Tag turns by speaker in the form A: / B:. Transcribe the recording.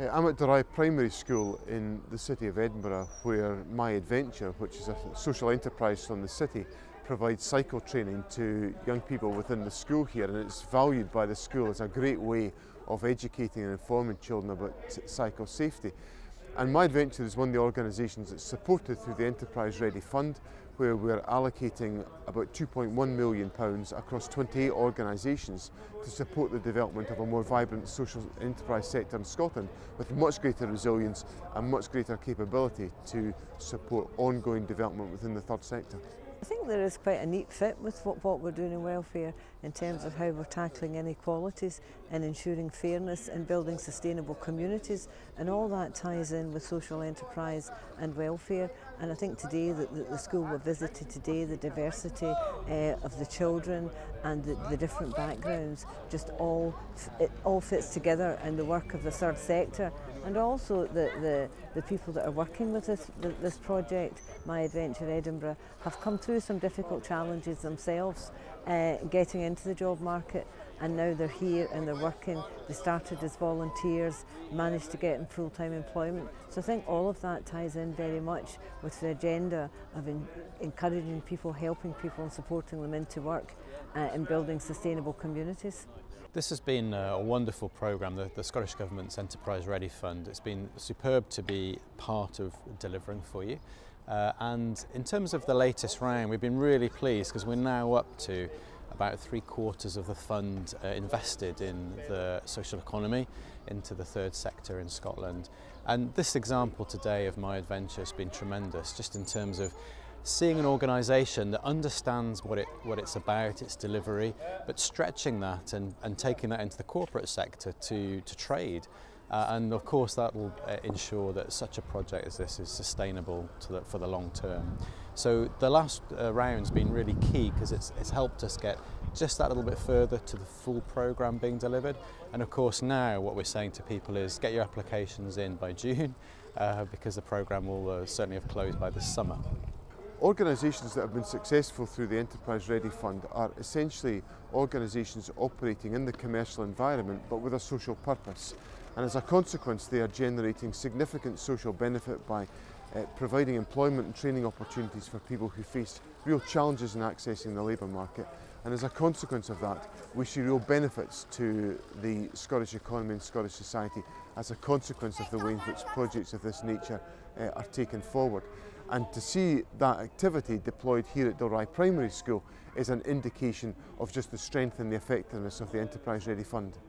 A: I'm at Dalry Primary School in the city of Edinburgh, where My Adventure, which is a social enterprise from the city, provides cycle training to young people within the school here, and it's valued by the school as a great way of educating and informing children about cycle safety. And My Adventure is one of the organisations that's supported through the Enterprise Ready Fund, where we're allocating about £2.1 million across 28 organisations to support the development of a more vibrant social enterprise sector in Scotland, with much greater resilience and much greater capability to support ongoing development within the third sector.
B: I think there is quite a neat fit with what we're doing in welfare in terms of how we're tackling inequalities and ensuring fairness and building sustainable communities, and all that ties in with social enterprise and welfare. And I think today that the school we visited today, the diversity of the children and the different backgrounds, just it all fits together in the work of the third sector. And also the people that are working with this project, My Adventure Edinburgh, have come through some difficult challenges themselves getting into the job market, and now they're here and they're working. They started as volunteers, managed to get in full-time employment. So I think all of that ties in very much with the agenda of encouraging people, helping people and supporting them into work and building sustainable communities.
C: This has been a wonderful programme, the Scottish Government's Enterprise Ready Fund. It's been superb to be part of delivering for you. And in terms of the latest round, we've been really pleased because we're now up to about 3/4 of the fund invested in the social economy, into the third sector in Scotland. And this example today of My Adventure has been tremendous, just in terms of seeing an organisation that understands what it's about, its delivery, but stretching that and taking that into the corporate sector to trade. And of course that will ensure that such a project as this is sustainable for the long term. So the last round's been really key because it's helped us get just that little bit further to the full programme being delivered. And of course now what we're saying to people is get your applications in by June because the programme will certainly have closed by this summer.
A: Organisations that have been successful through the Enterprise Ready Fund are essentially organisations operating in the commercial environment but with a social purpose. And as a consequence, they are generating significant social benefit by providing employment and training opportunities for people who face real challenges in accessing the labour market. And as a consequence of that, we see real benefits to the Scottish economy and Scottish society as a consequence of the way in which projects of this nature are taken forward. And to see that activity deployed here at Dalry Primary School is an indication of just the strength and the effectiveness of the Enterprise Ready Fund.